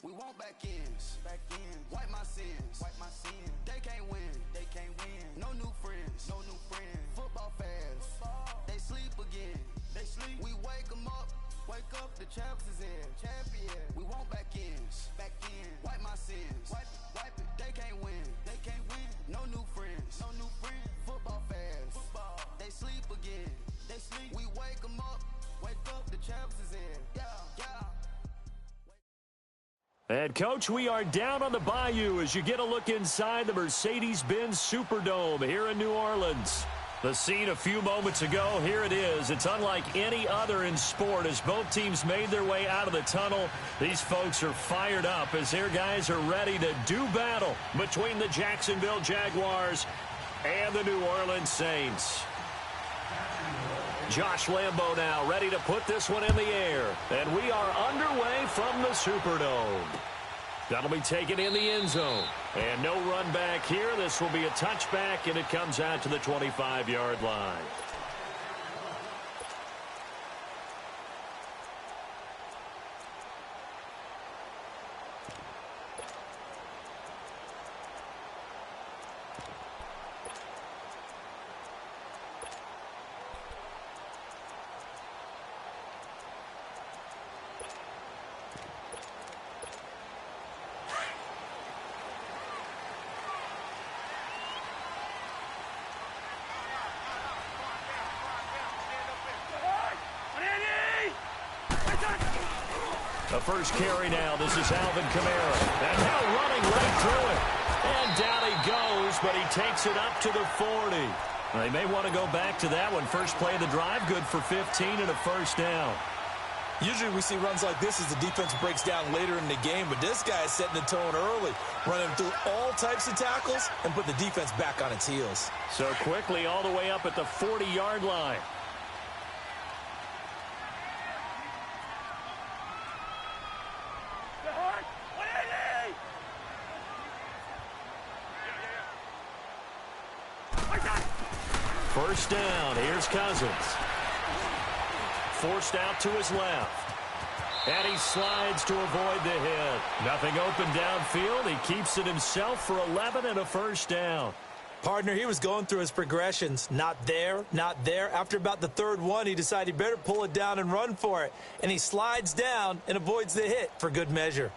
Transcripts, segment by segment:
We want back ends. Wipe my sins. They can't win. No new friends. Football fans. They sleep again. We wake them up. Wake up, the champs is in. We want back ends. Wipe my sins. Wipe it. They can't win. No new friends. Football fans. They sleep again. We wake them up. Wake up, the champs is in. Yeah. And, Coach, we are down on the bayou as you get a look inside the Mercedes-Benz Superdome here in New Orleans. The scene a few moments ago, here it is. It's unlike any other in sport as both teams made their way out of the tunnel. These folks are fired up as their guys are ready to do battle between the Jacksonville Jaguars and the New Orleans Saints. Josh Lambo now ready to put this one in the air. And we are underway from the Superdome. That'll be taken in the end zone. And no run back here. This will be a touchback, and it comes out to the 25-yard line. The first carry now. This is Alvin Kamara. And now running right through it. And down he goes, but he takes it up to the 40. They may want to go back to that one. First play of the drive, good for 15 and a first down. Usually we see runs like this as the defense breaks down later in the game, but this guy is setting the tone early, running through all types of tackles and put the defense back on its heels. So quickly all the way up at the 40-yard line. First down, here's Cousins. Forced out to his left. And he slides to avoid the hit. Nothing open downfield. He keeps it himself for 11 and a first down. Partner, he was going through his progressions. Not there, not there. After about the third one, he decided he better pull it down and run for it. And he slides down and avoids the hit for good measure.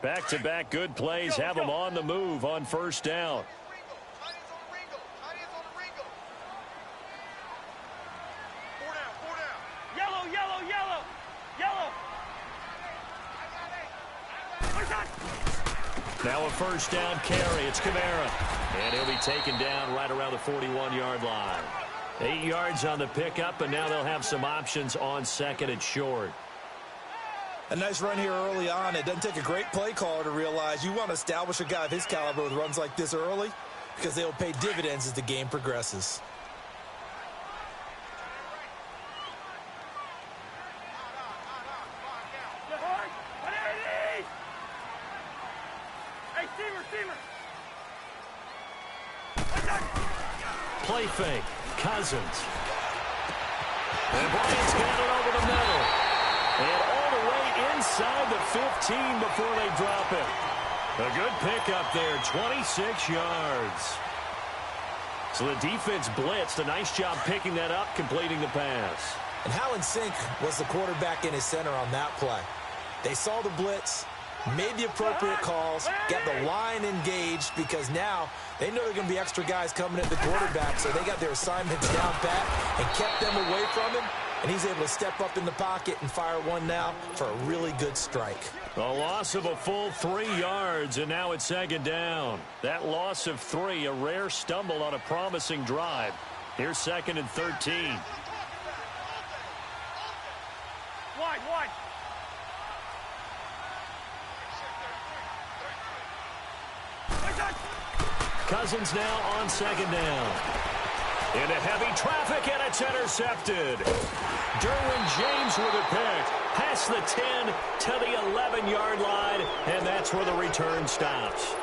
Back-to-back good plays have him on the move on first down. Now a first down carry. It's Kamara. And he'll be taken down right around the 41-yard line. 8 yards on the pickup, and now they'll have some options on second and short. A nice run here early on. It doesn't take a great play caller to realize you want to establish a guy of his caliber with runs like this early because they'll pay dividends as the game progresses. Play fake. Cousins. And Bryant's got it over the middle. And all the way inside the 15 before they drop it. A good pickup there, 26 yards. So the defense blitzed. A nice job picking that up, completing the pass. And how in sync was the quarterback in his center on that play? They saw the blitz, made the appropriate calls, got the line engaged because now they know there are going to be extra guys coming at the quarterback, so they got their assignments down pat and kept them away from him. And he's able to step up in the pocket and fire one now for a really good strike. A loss of a full 3 yards, and now it's second down. That loss of 3, a rare stumble on a promising drive. Here's second and 13. Wide. Cousins now on second down. Into heavy traffic, and it's intercepted. Derwin James with a pick. Past the 10 to the 11-yard line, and that's where the return stops.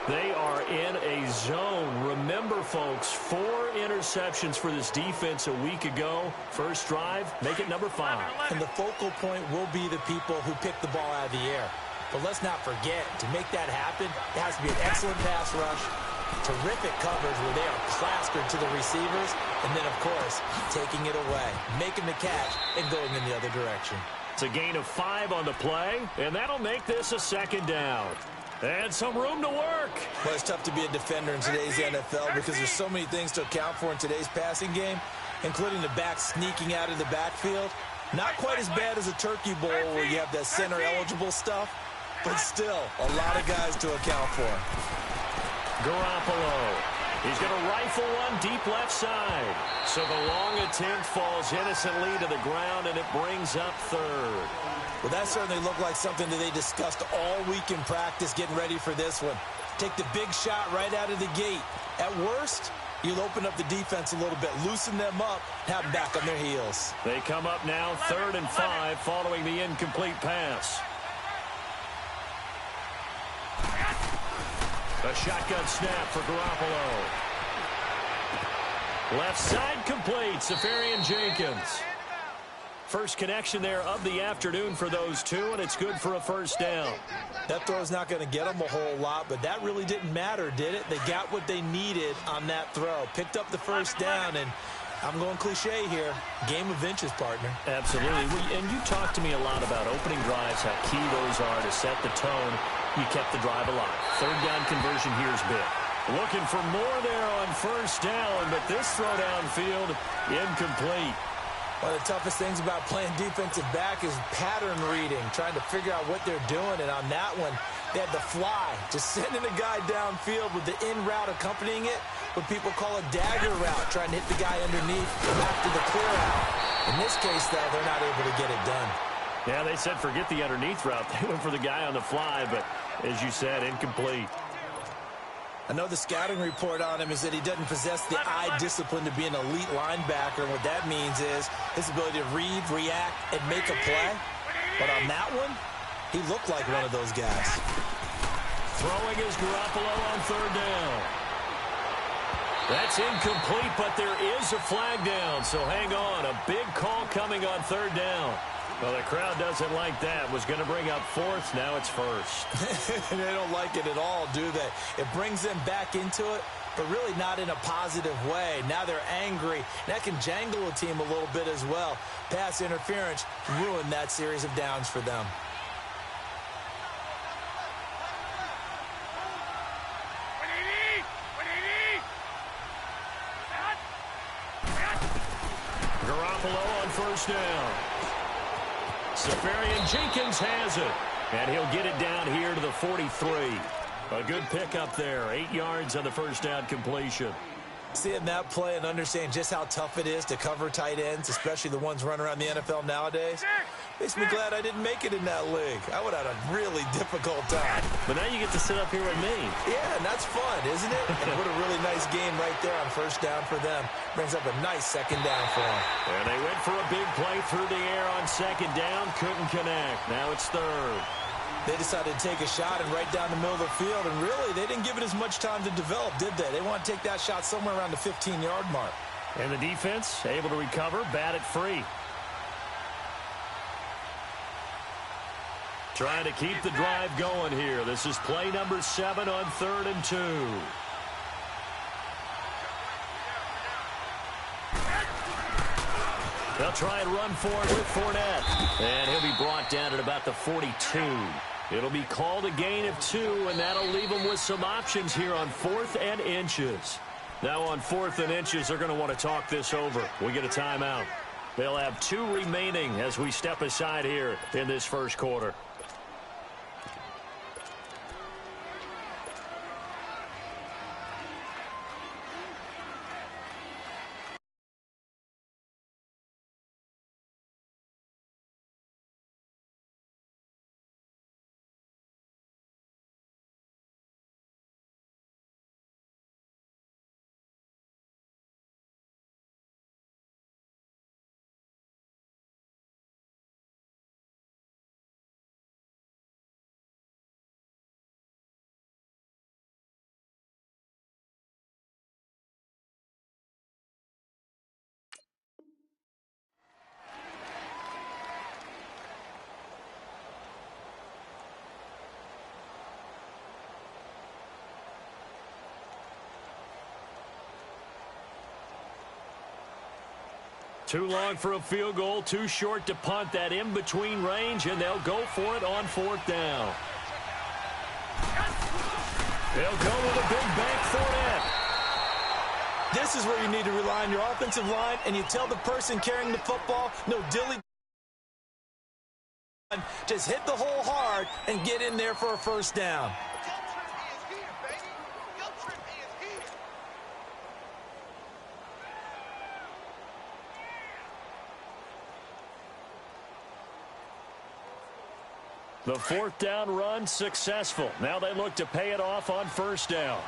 They are in a zone. Remember, folks, 4 interceptions for this defense a week ago. First drive, make it number 5. And the focal point will be the people who pick the ball out of the air. But let's not forget, to make that happen, it has to be an excellent pass rush, terrific coverage where they are plastered to the receivers, and then, of course, taking it away, making the catch, and going in the other direction. It's a gain of 5 on the play, and that'll make this a second down. And some room to work. Well, it's tough to be a defender in today's NFL because there's so many things to account for in today's passing game, including the back sneaking out of the backfield. Not quite as bad as a turkey bowl where you have that center-eligible stuff, but still a lot of guys to account for. Garoppolo. He's going to rifle one deep left side. So the long attempt falls innocently to the ground, and it brings up third. Well, that certainly looked like something that they discussed all week in practice getting ready for this one. Take the big shot right out of the gate. At worst, you'll open up the defense a little bit, loosen them up, have them back on their heels. They come up now 3rd and 5 following the incomplete pass. A shotgun snap for Garoppolo. Left side complete, Safarian Jenkins. First connection there of the afternoon for those two, and it's good for a first down. That throw's not going to get them a whole lot, but that really didn't matter, did it? They got what they needed on that throw. Picked up the first down, and I'm going cliche here. Game of inches, partner. Absolutely. And you talked to me a lot about opening drives, how key those are to set the tone. You kept the drive alive. Third down conversion here is big. Looking for more there on first down, but this throw downfield incomplete. One of the toughest things about playing defensive back is pattern reading, trying to figure out what they're doing. And on that one, they had the fly, just sending a guy downfield with the in route accompanying it, what people call a dagger route, trying to hit the guy underneath after the clear out. In this case, though, they're not able to get it done. Yeah, they said forget the underneath route. They went for the guy on the fly, but as you said, incomplete. I know the scouting report on him is that he doesn't possess the eye discipline to be an elite linebacker. And what that means is his ability to read, react, and make a play. But on that one, he looked like one of those guys. Throwing is Garoppolo on 3rd down. That's incomplete, but there is a flag down, so hang on. A big call coming on 3rd down. Well, the crowd doesn't like that. Was going to bring up 4th. Now it's 1st. They don't like it at all, do they? It brings them back into it, but really not in a positive way. Now they're angry. That can jangle a team a little bit as well. Pass interference ruined that series of downs for them. Garoppolo on first down. Safarian Jenkins has it, and he'll get it down here to the 43. A good pickup there, 8 yards on the first down completion. Seeing that play and understand just how tough it is to cover tight ends, especially the ones running around the NFL nowadays, makes me glad I didn't make it in that league. I would have had a really difficult time. But now you get to sit up here with me. Yeah, and that's fun, isn't it? And what a really nice game right there on first down for them. Brings up a nice second down for them. And they went for a big play through the air on second down. Couldn't connect. Now it's 3rd. They decided to take a shot and right down the middle of the field, and really, they didn't give it as much time to develop, did they? They want to take that shot somewhere around the 15-yard mark. And the defense able to recover, bat it free. Trying to keep the drive going here. This is play number 7 on 3rd and 2. They'll try and run for it with Fournette. And he'll be brought down at about the 42. It'll be called a gain of 2, and that'll leave them with some options here on 4th and inches. Now on 4th and inches, they're going to want to talk this over. We get a timeout. They'll have 2 remaining as we step aside here in this first quarter. Too long for a field goal, too short to punt. That in-between range, and they'll go for it on 4th down. They'll go with a big bank Fournette. This is where you need to rely on your offensive line, and you tell the person carrying the football, no dilly. Just hit the hole hard and get in there for a 1st down. The 4th down run successful. Now they look to pay it off on 1st down.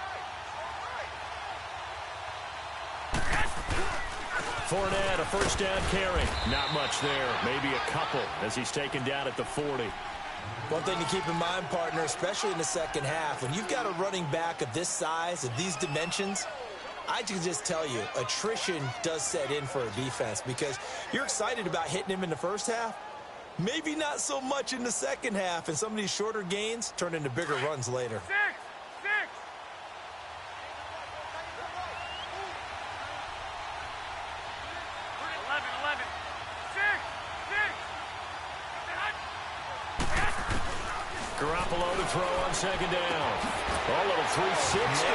Fournette, a 1st down carry. Not much there. Maybe a couple as he's taken down at the 40. One thing to keep in mind, partner, especially in the second half, when you've got a running back of this size, of these dimensions, I can just tell you, attrition does set in for a defense because you're excited about hitting him in the first half. Maybe not so much in the second half, and some of these shorter gains turn into bigger runs later. 6. 11. 6. Garoppolo to throw on 2nd down. A little 360.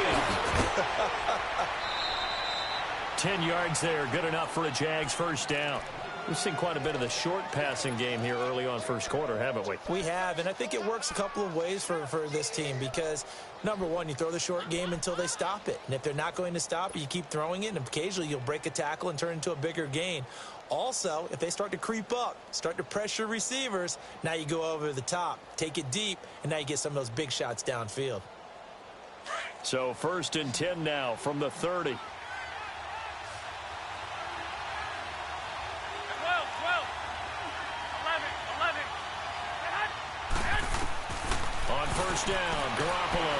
10 yards there, good enough for a Jags 1st down. We've seen quite a bit of the short passing game here early on 1st quarter, haven't we? We have, and I think it works a couple of ways for this team because, number one, you throw the short game until they stop it. And if they're not going to stop it, you keep throwing it, and occasionally you'll break a tackle and turn into a bigger gain. Also, if they start to creep up, start to pressure receivers, now you go over the top, take it deep, and now you get some of those big shots downfield. So 1st and 10 now from the 30. 1st down, Garoppolo.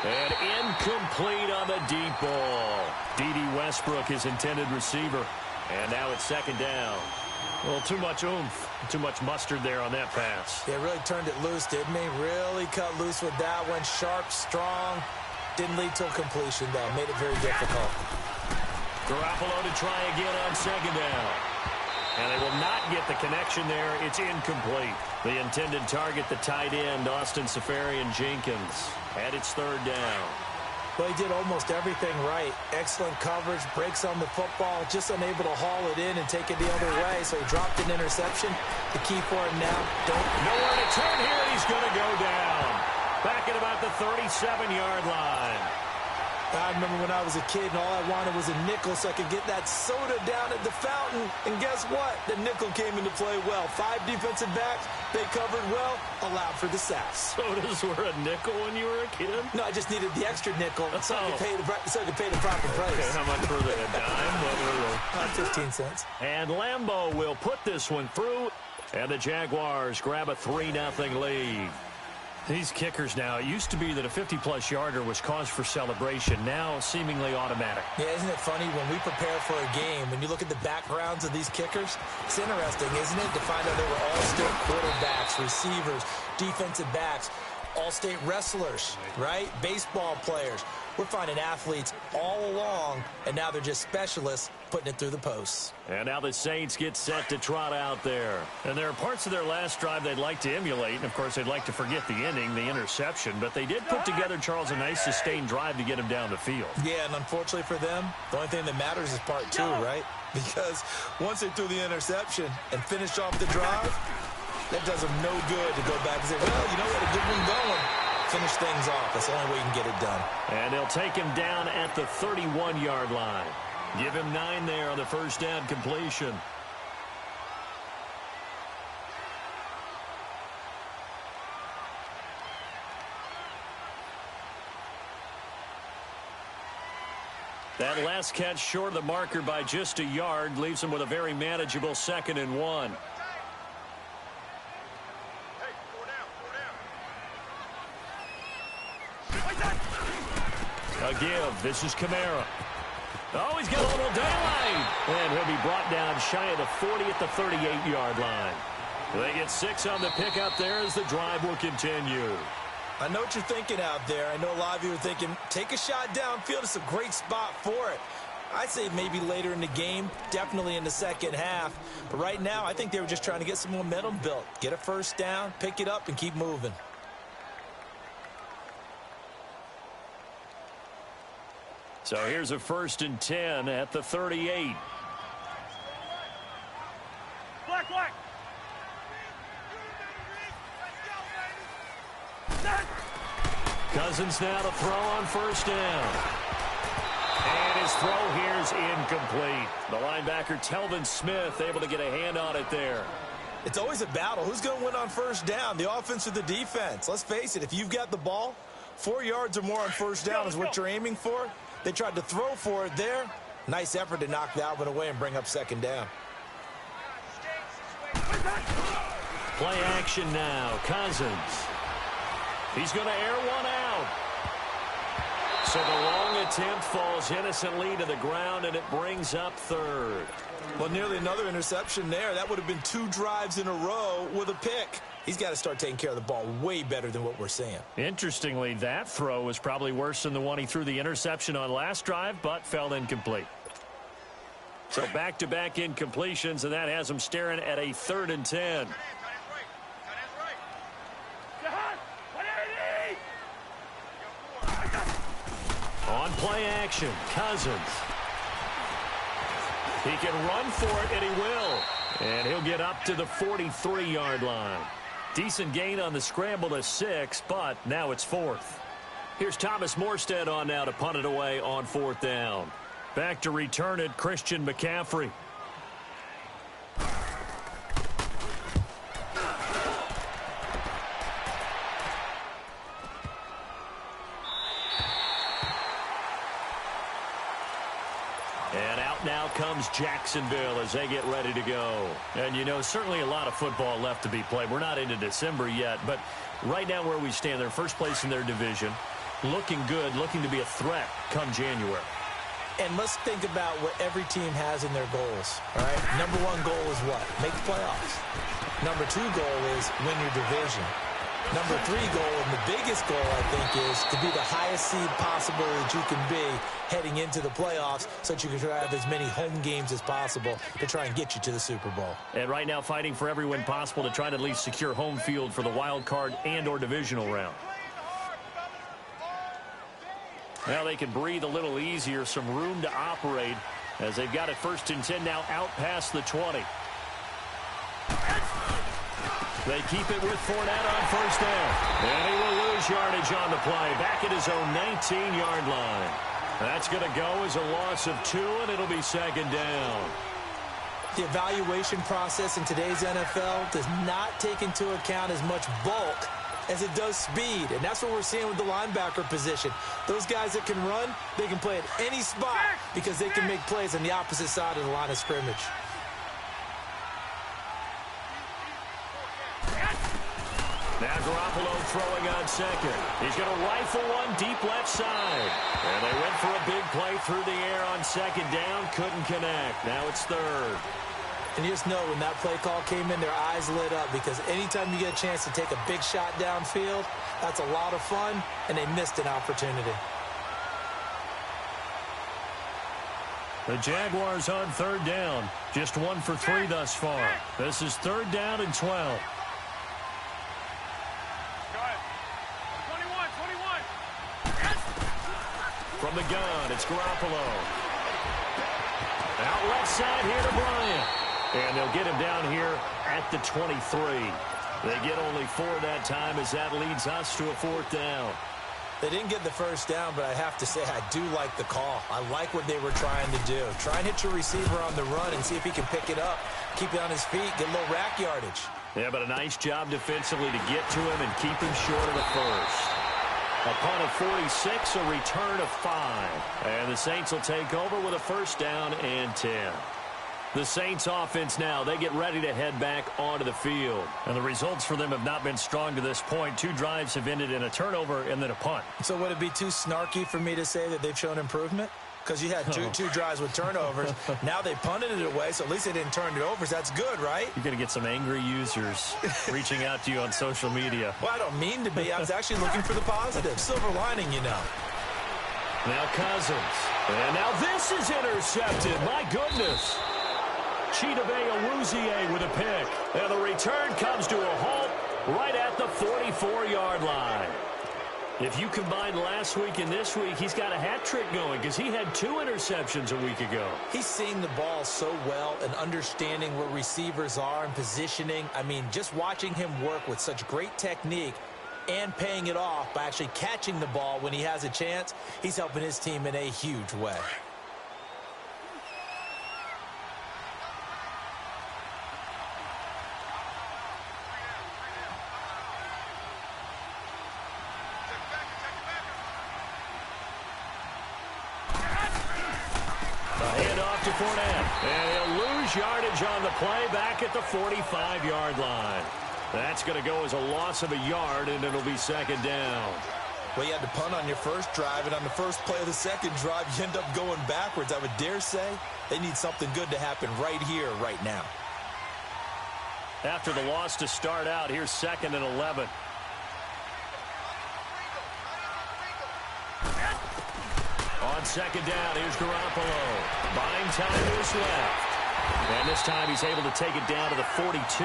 And incomplete on the deep ball. D.D. Westbrook, his intended receiver. And now it's 2nd down. A little too much oomph, too much mustard there on that pass. Yeah, really turned it loose, didn't he? Really cut loose with that one. Sharp, strong. Didn't lead to a completion, though. Made it very difficult. Garoppolo to try again on 2nd down. And they will not get the connection there. It's incomplete. The intended target, the tight end, Austin Seferian-Jenkins. And it's 3rd down. Well, he did almost everything right. Excellent coverage, breaks on the football, just unable to haul it in and take it the other way. So he dropped an interception. The key for him now, nowhere to turn here, and he's going to go down. Back at about the 37-yard line. I remember when I was a kid and all I wanted was a nickel so I could get that soda down at the fountain. And guess what? The nickel came into play well. 5 defensive backs, they covered well, allowed for the sacks. Sodas were a nickel when you were a kid? No, I just needed the extra nickel so I could pay the proper price. Okay, how much were they? A dime? What were they? 15 cents. And Lambeau will put this one through. And the Jaguars grab a 3-0 lead. These kickers now, it used to be that a 50-plus yarder was cause for celebration. Now, seemingly automatic. Yeah, isn't it funny when we prepare for a game, when you look at the backgrounds of these kickers, it's interesting, isn't it, to find out they were all-state quarterbacks, receivers, defensive backs, all-state wrestlers, right? Baseball players. We're finding athletes all along, and now they're just specialists putting it through the posts. And now the Saints get set to trot out there. And there are parts of their last drive they'd like to emulate. And, of course, they'd like to forget the ending, the interception. But they did put together, Charles, a nice sustained drive to get him down the field. Yeah, and unfortunately for them, the only thing that matters is part 2, right? Because once they threw the interception and finished off the drive, that does them no good to go back and say, well, you know what, a good one going. Finish things off. That's the only way you can get it done. And they'll take him down at the 31-yard line. Give him 9 there on the first down completion. That last catch short of the marker by just a yard leaves him with a very manageable 2nd and 1. A give. This is Kamara. Oh, he's got a little daylight. And he'll be brought down shy of the 40 at the 38-yard line. They get 6 on the pickup there as the drive will continue. I know what you're thinking out there. I know a lot of you are thinking, take a shot downfield. It's a great spot for it. I'd say maybe later in the game, definitely in the second half. But right now, I think they were just trying to get some momentum built. Get a first down, pick it up, and keep moving. So here's a 1st and 10 at the 38. Black. Cousins now to throw on 1st down. And his throw here's incomplete. The linebacker, Telvin Smith, able to get a hand on it there. It's always a battle. Who's going to win on 1st down, the offense or the defense? Let's face it, if you've got the ball, 4 yards or more on 1st down is what you're aiming for. They tried to throw for it there. Nice effort to knock Dalvin away and bring up 2nd down. Play action now. Cousins. He's going to air one out. So the long attempt falls innocently to the ground, and it brings up 3rd. Well, nearly another interception there. That would have been 2 drives in a row with a pick. He's got to start taking care of the ball way better than what we're seeing. Interestingly, that throw was probably worse than the one he threw the interception on last drive, but fell incomplete. So back-to-back incompletions, and that has him staring at a 3rd and 10. On play action, Cousins. He can run for it, and he will. And he'll get up to the 43-yard line. Decent gain on the scramble to 6, but now it's 4th. Here's Thomas Morstead on now to punt it away on 4th down. Back to return it, Christian McCaffrey. And out now comes Jacksonville as they get ready to go. And, you know, certainly a lot of football left to be played. We're not into December yet, but right now where we stand, they're first place in their division. Looking good, looking to be a threat come January. And let's think about what every team has in their goals, all right? Number 1 goal is what? Make the playoffs. Number 2 goal is win your division. Number 3 goal, and the biggest goal, I think, is to be the highest seed possible that you can be heading into the playoffs so that you can have as many home games as possible to try and get you to the Super Bowl. And right now fighting for every win possible to try to at least secure home field for the wild card and or divisional round. Now they can breathe a little easier, some room to operate as they've got it 1st and 10 now out past the 20. They keep it with Fournette on 1st down. And he will lose yardage on the play, back at his own 19-yard line. That's going to go as a loss of 2, and it'll be 2nd down. The evaluation process in today's NFL does not take into account as much bulk as it does speed, and that's what we're seeing with the linebacker position. Those guys that can run, they can play at any spot because they can make plays on the opposite side of the line of scrimmage. Now Garoppolo throwing on 2nd. He's going to rifle one deep left side. And they went for a big play through the air on 2nd down. Couldn't connect. Now it's 3rd. And you just know when that play call came in, their eyes lit up because anytime you get a chance to take a big shot downfield, that's a lot of fun, and they missed an opportunity. The Jaguars on 3rd down. Just 1 for 3 thus far. This is 3rd down and 12. From the gun, it's Garoppolo. Out left side here to Bryant. And they'll get him down here at the 23. They get only 4 that time as that leads us to a 4th down. They didn't get the 1st down, but I have to say I do like the call. I like what they were trying to do. Try and hit your receiver on the run and see if he can pick it up, keep it on his feet, get a little rack yardage. Yeah, but a nice job defensively to get to him and keep him short of the 1st. A punt of 46, a return of 5. And the Saints will take over with a 1st down and 10. The Saints offense now, they get ready to head back onto the field. And the results for them have not been strong to this point. 2 drives have ended in a turnover and then a punt. So would it be too snarky for me to say that they've shown improvement? Because you had two drives with turnovers. Now they punted it away, so at least they didn't turn it over. So that's good, right? You're going to get some angry users reaching out to you on social media. Well, I don't mean to be. I was actually looking for the positive. Silver lining, you know. Now Cousins. And now this is intercepted. My goodness. Chidobe Awuzie with a pick. And the return comes to a halt right at the 44-yard line. If you combine last week and this week, he's got a hat trick going because he had 2 interceptions a week ago. He's seeing the ball so well and understanding where receivers are and positioning. I mean, just watching him work with such great technique and paying it off by actually catching the ball when he has a chance, he's helping his team in a huge way. And he'll lose yardage on the play back at the 45-yard line. That's going to go as a loss of a yard, and it'll be second down. Well, you had to punt on your first drive, and on the first play of the second drive, you end up going backwards. I would dare say they need something good to happen right here, right now. After the loss to start out, here's 2nd and 11. On second down, here's Garoppolo. Buying time to his left. And this time he's able to take it down to the 42.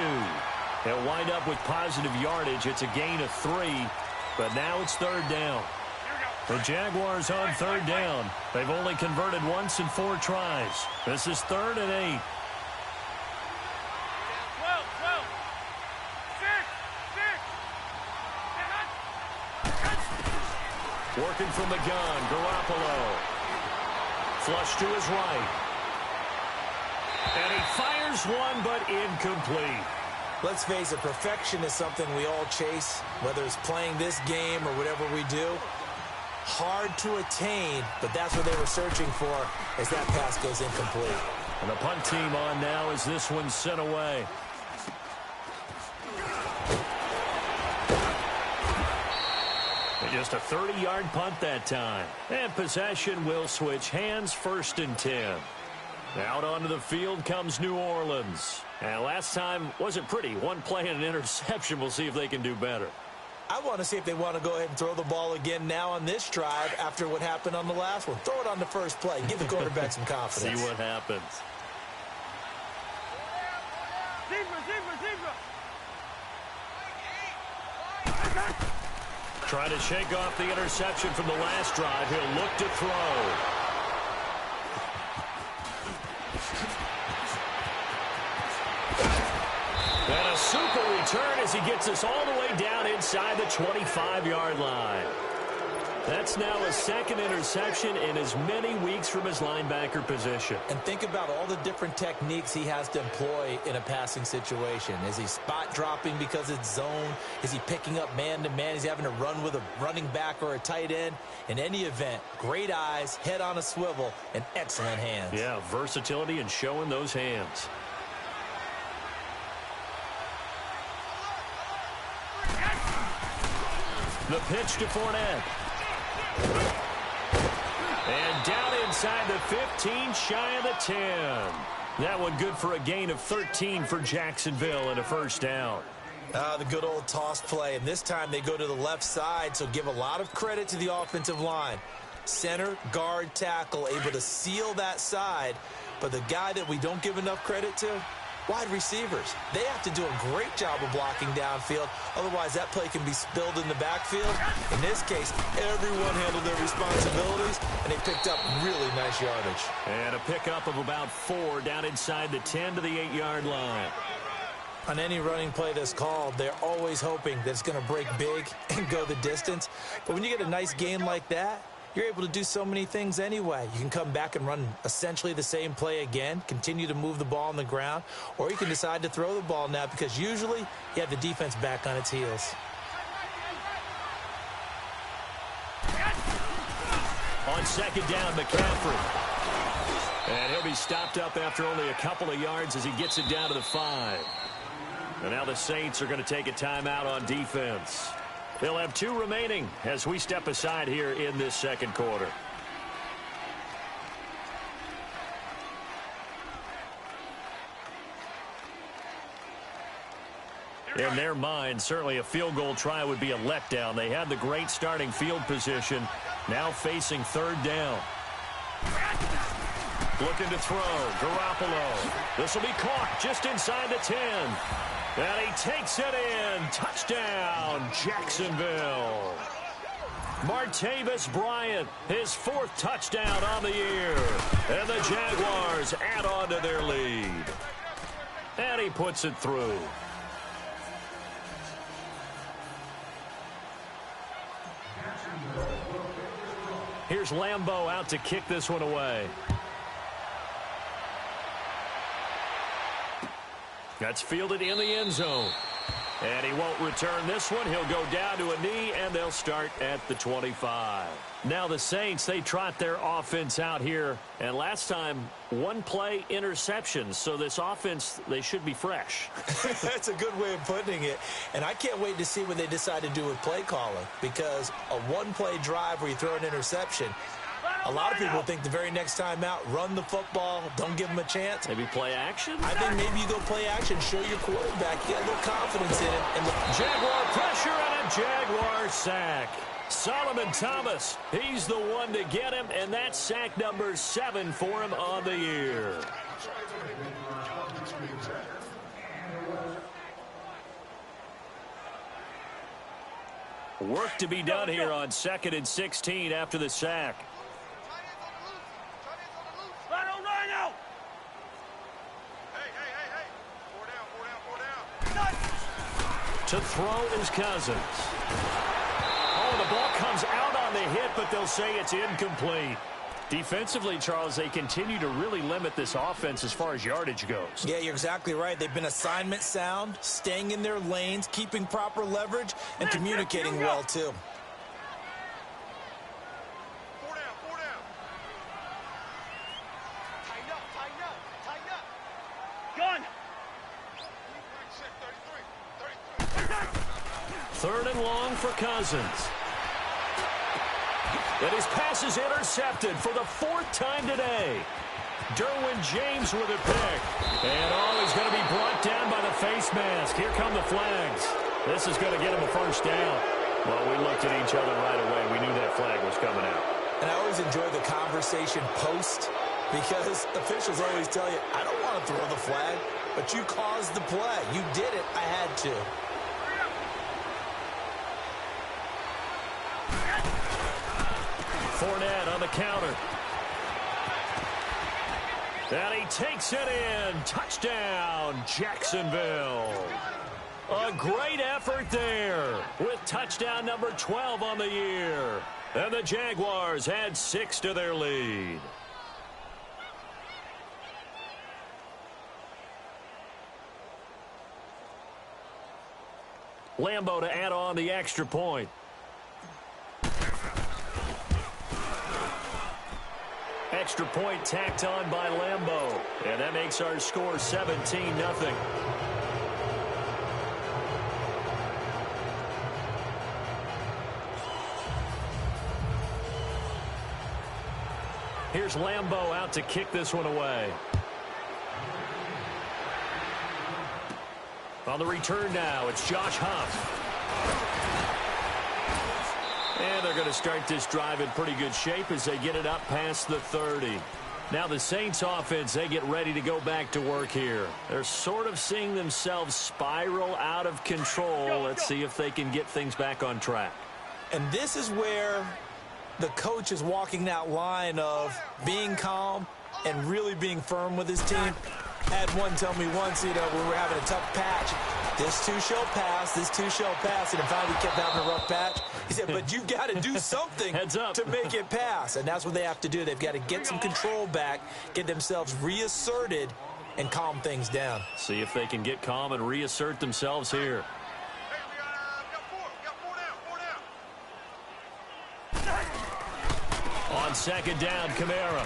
He'll wind up with positive yardage. It's a gain of 3, but now it's 3rd down. The Jaguars on 3rd down. They've only converted once in 4 tries. This is 3rd and 8. 12, 12. 6, 6. Working from the gun, Garoppolo. Flush to his right. And he fires one, but incomplete. Let's face it, perfection is something we all chase, whether it's playing this game or whatever we do. Hard to attain, but that's what they were searching for as that pass goes incomplete. And the punt team on now as this one's sent away. Just a 30-yard punt that time. And possession will switch hands, 1st and 10. Out onto the field comes New Orleans. And last time wasn't pretty. One play and an interception. We'll see if they can do better. I want to see if they want to go ahead and throw the ball again now on this drive after what happened on the last one. Throw it on the first play. Give the quarterback some confidence. See what happens. Trying to shake off the interception from the last drive. He'll look to throw. And a super return as he gets us all the way down inside the 25-yard line. That's now a 2nd interception in as many weeks from his linebacker position. And think about all the different techniques he has to employ in a passing situation. Is he spot dropping because it's zone? Is he picking up man-to-man? Is he having to run with a running back or a tight end? In any event, great eyes, head on a swivel, and excellent hands. Yeah, versatility and showing those hands. The pitch to Fournette. And down inside the 15, shy of the 10. That one good for a gain of 13 for Jacksonville and a 1st down. The good old toss play, and this time they go to the left side, so give a lot of credit to the offensive line. Center, guard, tackle, able to seal that side, but the guy that we don't give enough credit to, wide receivers. They have to do a great job of blocking downfield. Otherwise, that play can be spilled in the backfield. In this case, everyone handled their responsibilities, and they picked up really nice yardage. And a pickup of about 4 down inside the 10 to the 8-yard line. On any running play that's called, they're always hoping that it's going to break big and go the distance. But when you get a nice gain like that, you're able to do so many things anyway. You can come back and run essentially the same play again, continue to move the ball on the ground, or you can decide to throw the ball now because usually you have the defense back on its heels. On second down, McCaffrey. And he'll be stopped up after only a couple of yards as he gets it down to the 5. And now the Saints are going to take a timeout on defense. They'll have 2 remaining as we step aside here in this second quarter. In their mind, certainly a field goal try would be a letdown. They had the great starting field position, now facing third down. Looking to throw, Garoppolo. This will be caught just inside the 10. And he takes it in. Touchdown, Jacksonville. Martavis Bryant, his 4th touchdown on the year. And the Jaguars add on to their lead. And he puts it through. Here's Lambeau out to kick this one away. That's fielded in the end zone. And he won't return this one. He'll go down to a knee, and they'll start at the 25. Now the Saints, they trot their offense out here. And last time, 1-play interceptions. So this offense, they should be fresh. That's a good way of putting it. And I can't wait to see what they decide to do with play calling. Because a 1-play drive where you throw an interception, a lot of people think the very next time out, run the football, don't give them a chance. Maybe play action? I think maybe you go play action, show your quarterback, get a little confidence in him. And Jaguar pressure and a Jaguar sack. Solomon Thomas, he's the one to get him, and that's sack number 7 for him on the year. Work to be done here on 2nd and 16 after the sack. To throw is Cousins. Oh, the ball comes out on the hit, but they'll say it's incomplete. Defensively, Charles, they continue to really limit this offense as far as yardage goes. Yeah, you're exactly right. They've been assignment sound, staying in their lanes, keeping proper leverage, and communicating well, too. Third and long for Cousins. And his pass is intercepted for the 4th time today. Derwin James with a pick. And he's going to be brought down by the face mask. Here come the flags. This is going to get him a first down. Well, we looked at each other right away. We knew that flag was coming out. And I always enjoy the conversation post because officials always tell you, I don't want to throw the flag, but you caused the play. You did it. I had to. Fournette on the counter. And he takes it in. Touchdown, Jacksonville. A great effort there with touchdown number 12 on the year. And the Jaguars add 6 to their lead. Lambeau to add on the extra point. Extra point tacked on by Lambeau. And that makes our score 17-0. Here's Lambeau out to kick this one away. On the return now, it's Josh Huff. And they're going to start this drive in pretty good shape as they get it up past the 30. Now the Saints offense, they get ready to go back to work here. They're sort of seeing themselves spiral out of control. Let's see if they can get things back on track. And this is where the coach is walking that line of being calm and really being firm with his team. I had one tell me once, when we were having a tough patch, this too shall pass, this too shall pass, and finally kept having a rough patch. He said, but you've got to do something to make it pass, and that's what they have to do. They've got to get some control back, get themselves reasserted, and calm things down. See if they can get calm and reassert themselves here. On 2nd down, Kamara.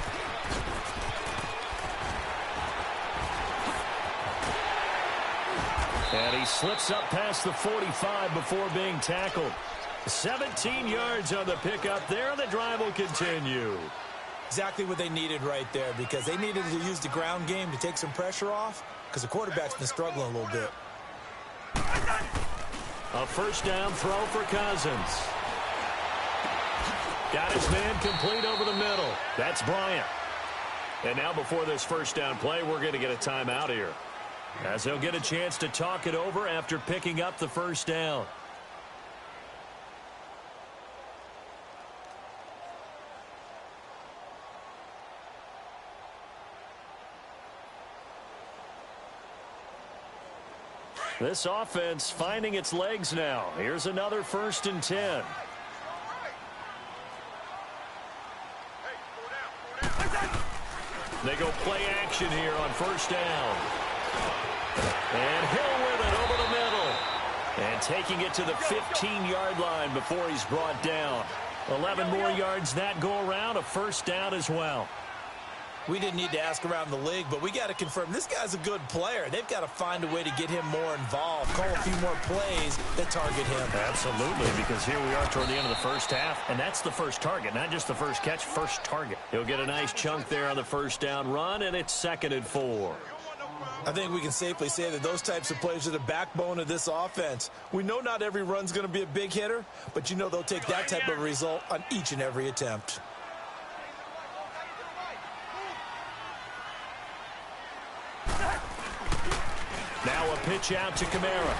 And he slips up past the 45 before being tackled. 17 yards on the pickup there, and the drive will continue. Exactly what they needed right there, because they needed to use the ground game to take some pressure off, because the quarterback's been struggling a little bit. A first down throw for Cousins. Got his man complete over the middle. That's Bryant. And now before this first down play, we're going to get a timeout here, as he'll get a chance to talk it over after picking up the first down. This offense finding its legs now. Here's another 1st and 10. They go play action here on first down. And Hill with it over the middle. And taking it to the 15-yard line before he's brought down. 11 more yards that go around, a first down as well. We didn't need to ask around the league, but we got to confirm this guy's a good player. They've got to find a way to get him more involved, call a few more plays that target him. Absolutely, because here we are toward the end of the first half, and that's the first target, not just the first catch, first target. He'll get a nice chunk there on the first down run, and it's 2nd and 4. I think we can safely say that those types of plays are the backbone of this offense. We know not every run's going to be a big hitter, but you know they'll take that type of result on each and every attempt. Now a pitch out to Kamara.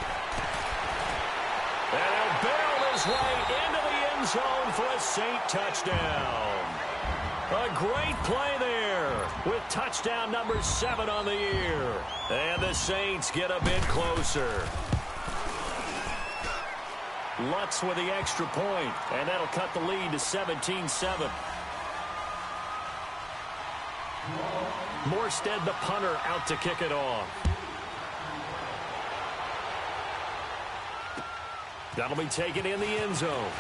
And he'll barrel his way into the end zone for a Saint touchdown. A great play there with touchdown number 7 on the year. And the Saints get a bit closer. Lutz with the extra point, and that'll cut the lead to 17-7. Morstead, the punter, out to kick it off. That'll be taken in the end zone.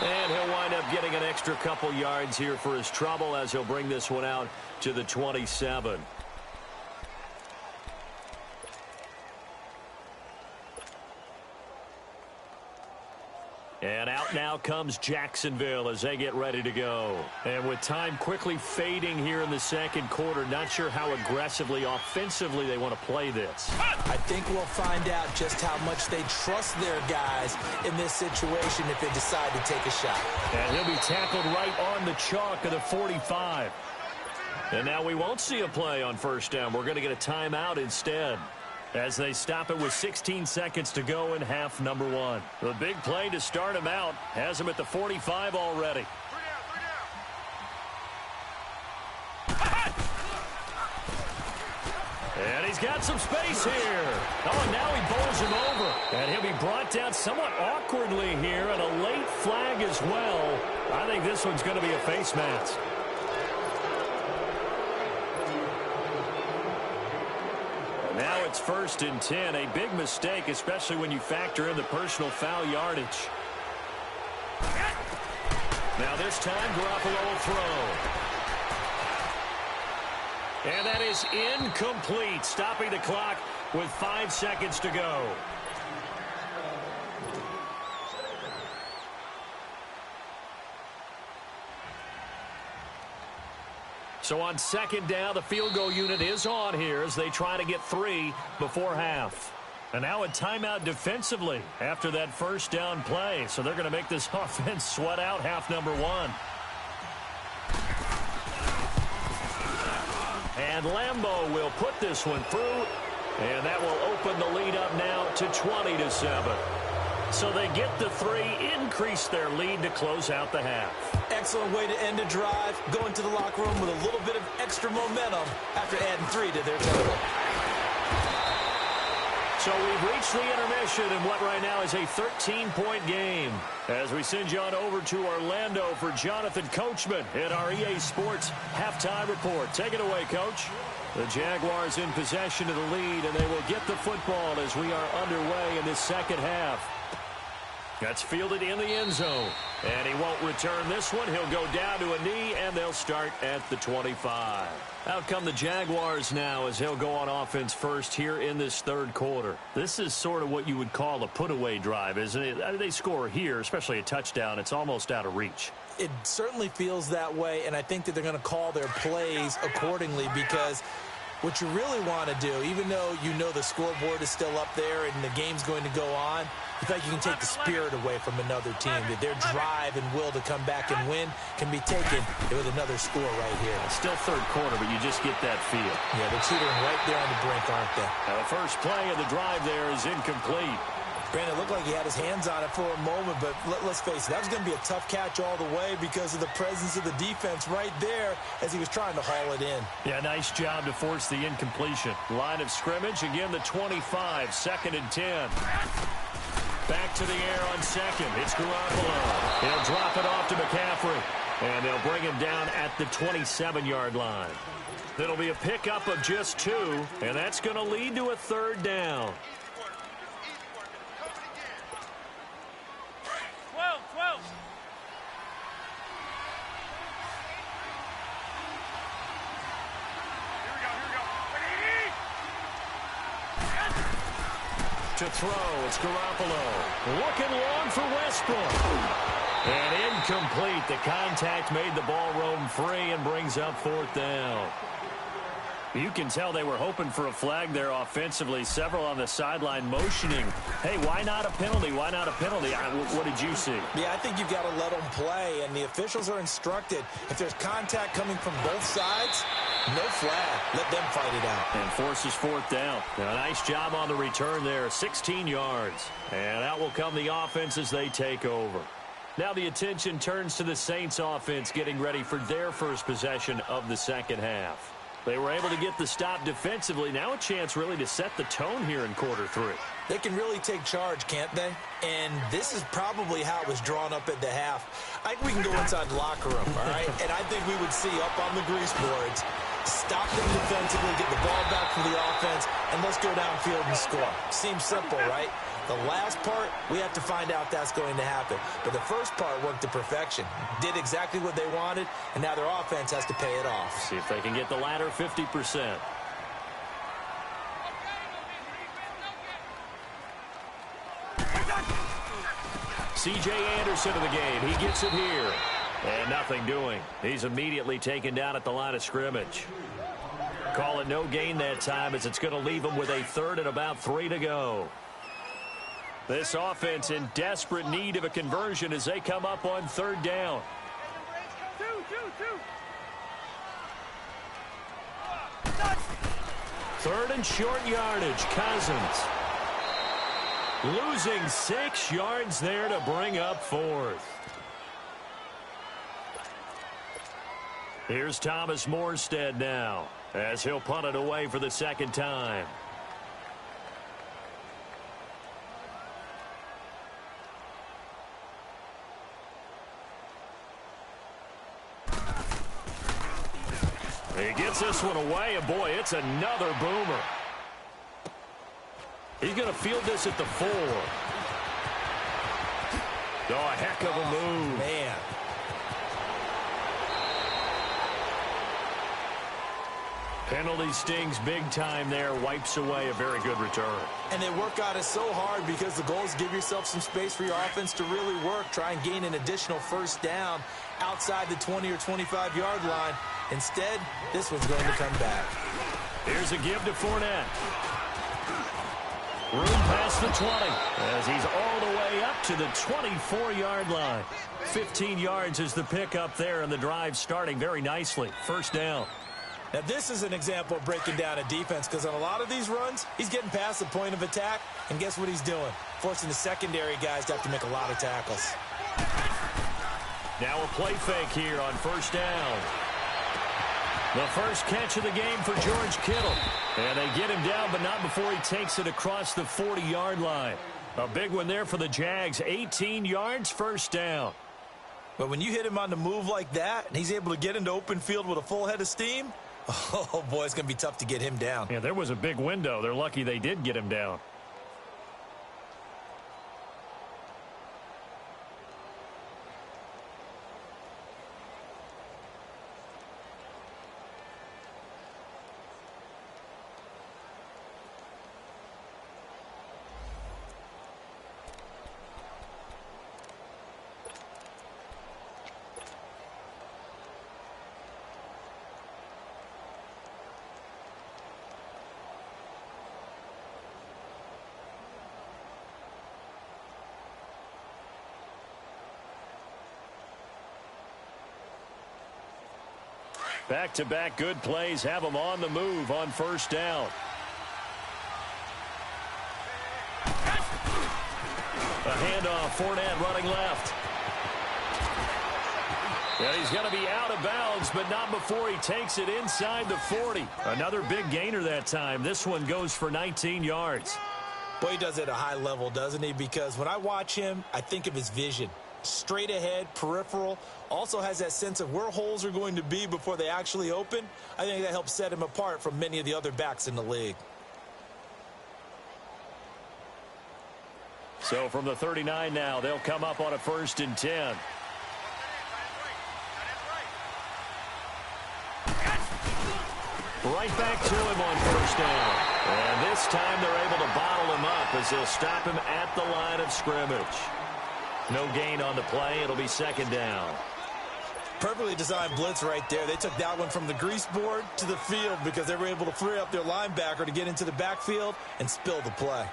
And he'll wind up getting an extra couple yards here for his trouble as he'll bring this one out to the 27. And out now comes Jacksonville as they get ready to go. And with time quickly fading here in the second quarter, not sure how aggressively, offensively they want to play this. I think we'll find out just how much they trust their guys in this situation if they decide to take a shot. And he'll be tackled right on the chalk of the 45. And now we won't see a play on first down. We're going to get a timeout instead, as they stop it with 16 seconds to go in half number 1. The big play to start him out has him at the 45 already. And he's got some space here. Oh, and now he bowls him over. And he'll be brought down somewhat awkwardly here, and a late flag as well. I think this one's going to be a face mask. Now it's 1st and 10, a big mistake, especially when you factor in the personal foul yardage. Now this time, Garoppolo will throw. And that is incomplete, stopping the clock with 5 seconds to go. So on second down, the field goal unit is on here as they try to get 3 before half. And now a timeout defensively after that first down play. So they're going to make this offense sweat out half number 1. And Lambeau will put this one through. And that will open the lead up now to 20-7. So they get the 3, increase their lead to close out the half. Excellent way to end a drive, go into the locker room with a little bit of extra momentum after adding 3 to their total. So we've reached the intermission in what right now is a 13-point game, as we send you on over to Orlando for Jonathan Coachman in our EA Sports Halftime Report. Take it away, Coach. The Jaguars in possession of the lead, and they will get the football as we are underway in this second half. That's fielded in the end zone. And he won't return this one. He'll go down to a knee, and they'll start at the 25. Out come the Jaguars now as he'll go on offense first here in this third quarter. This is sort of what you would call a put-away drive, isn't it? I mean, they score here, especially a touchdown. It's almost out of reach. It certainly feels that way, and I think that they're going to call their plays accordingly because What you really want to do, even though you know the scoreboard is still up there and the game's going to go on, you think you can take the spirit away from another team, that their drive and will to come back and win can be taken with another score right here. Still third quarter, but you just get that feel. Yeah, they're teetering right there on the brink, aren't they? Now the first play of the drive there is incomplete. Brandon, it looked like he had his hands on it for a moment, but let's face it, that was going to be a tough catch all the way because of the presence of the defense right there as he was trying to haul it in. Yeah, nice job to force the incompletion. Line of scrimmage, again the 25, 2nd and 10. Back to the air on second. It's Garoppolo. He'll drop it off to McCaffrey, and they'll bring him down at the 27-yard line. That'll be a pickup of just 2, and that's going to lead to a 3rd down. 12. To throw, it's Garoppolo. Looking long for Westbrook. And incomplete. The contact made the ball roam free and brings up 4th down. You can tell they were hoping for a flag there offensively. Several on the sideline motioning. Hey, why not a penalty? Why not a penalty? What did you see? Yeah, I think you've got to let them play, and the officials are instructed. If there's contact coming from both sides, no flag. Let them fight it out. And forces 4th down. Now, nice job on the return there. 16 yards. And out will come the offense as they take over. Now the attention turns to the Saints offense getting ready for their first possession of the second half. They were able to get the stop defensively. Now a chance really to set the tone here in quarter 3. They can really take charge, can't they? And this is probably how it was drawn up at the half. I think we can go inside the locker room, all right? And I think we would see up on the grease boards, stop them defensively, get the ball back for the offense, and let's go downfield and score. Seems simple, right? The last part, we have to find out that's going to happen. But the first part worked to perfection. Did exactly what they wanted, and now their offense has to pay it off. See if they can get the latter 50%. C.J. Anderson of the game. He gets it here. And nothing doing. He's immediately taken down at the line of scrimmage. Call it no gain that time as it's going to leave him with a 3rd and about 3 to go. This offense in desperate need of a conversion as they come up on 3rd down. 3rd and short yardage. Cousins. Losing 6 yards there to bring up 4th. Here's Thomas Morstead now as he'll punt it away for the 2nd time. He gets this one away, and boy, it's another boomer. He's going to field this at the 4. Oh, a heck of a move. Man. Penalty stings big time there, wipes away a very good return. And they work on it so hard because the goal is give yourself some space for your offense to really work. Try and gain an additional 1st down outside the 20 or 25-yard line. Instead, this one's going to come back. Here's a give to Fournette. Room past the 20 as he's all the way up to the 24-yard line. 15 yards is the pickup there, and the drive starting very nicely. 1st down. Now, this is an example of breaking down a defense because on a lot of these runs, he's getting past the point of attack, and guess what he's doing? Forcing the secondary guys to have to make a lot of tackles. Now a play fake here on 1st down. The first catch of the game for George Kittle. And they get him down, but not before he takes it across the 40-yard line. A big one there for the Jags. 18 yards, 1st down. But when you hit him on the move like that, and he's able to get into open field with a full head of steam, oh, boy, it's going to be tough to get him down. Yeah, there was a big window. They're lucky they did get him down. Back-to-back good plays have them on the move on first down. A handoff, Fournette running left. Yeah, he's going to be out of bounds, but not before he takes it inside the 40. Another big gainer that time. This one goes for 19 yards. Boy, he does it at a high level, doesn't he? Because when I watch him, I think of his vision. Straight ahead, peripheral, also has that sense of where holes are going to be before they actually open. I think that helps set him apart from many of the other backs in the league. So from the 39 now, they'll come up on a 1st and 10. Right back to him on first down. And this time they're able to bottle him up as they'll stop him at the line of scrimmage. No gain on the play. It'll be 2nd down. Perfectly designed blitz right there. They took that one from the grease board to the field because they were able to free up their linebacker to get into the backfield and spill the play.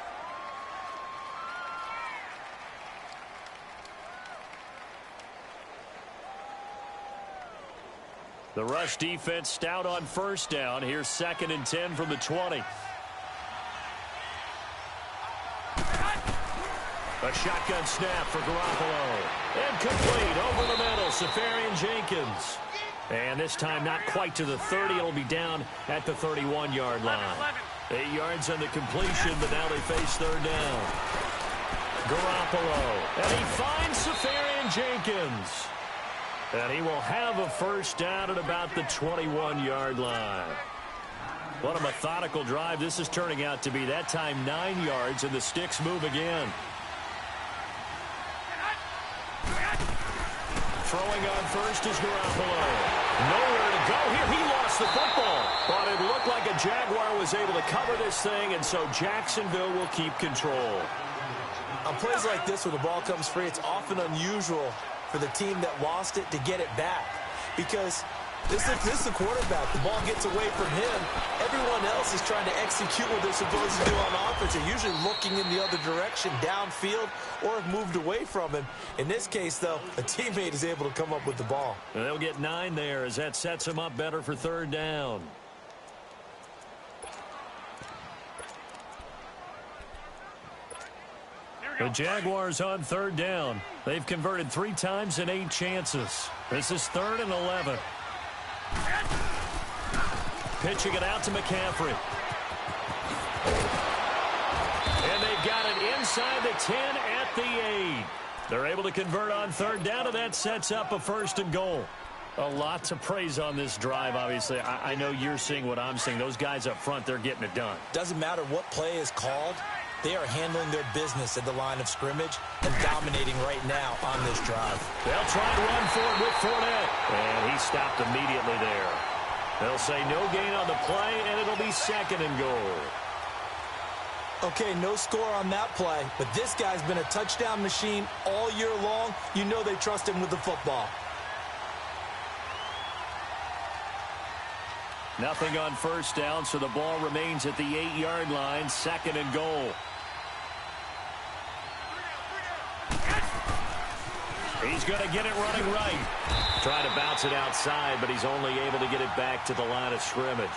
The rush defense stout on first down. Here's 2nd and 10 from the 20. A shotgun snap for Garoppolo. Incomplete over the middle. Safarian Jenkins. And this time not quite to the 30. It'll be down at the 31-yard line. 8 yards on the completion, but now they face 3rd down. Garoppolo. And he finds Safarian Jenkins. And he will have a 1st down at about the 21-yard line. What a methodical drive this is turning out to be. That time 9 yards, and the sticks move again. Throwing on first is Garoppolo. Nowhere to go here. He lost the football. But it looked like a Jaguar was able to cover this thing, and so Jacksonville will keep control. On plays like this where the ball comes free, it's often unusual for the team that lost it to get it back. Because this is the quarterback. The ball gets away from him. Everyone else is trying to execute what they're supposed to do on offense. They're usually looking in the other direction, downfield, or have moved away from him. In this case, though, a teammate is able to come up with the ball. And they'll get 9 there as that sets them up better for 3rd down. The Jaguars on 3rd down. They've converted 3 times in 8 chances. This is 3rd and 11. Pitching it out to McCaffrey. And they've got it inside the 10 at the 8. They're able to convert on 3rd down, and that sets up a 1st and goal. A lot to praise on this drive, obviously. I know you're seeing what I'm seeing. Those guys up front, they're getting it done. Doesn't matter what play is called. They are handling their business at the line of scrimmage and dominating right now on this drive. They'll try and run for it with Fournette. And he stopped immediately there. They'll say no gain on the play, and it'll be 2nd and goal. Okay, no score on that play, but this guy's been a touchdown machine all year long. You know they trust him with the football. Nothing on first down, so the ball remains at the 8-yard line, 2nd and goal. He's going to get it running right. Trying to bounce it outside, but he's only able to get it back to the line of scrimmage.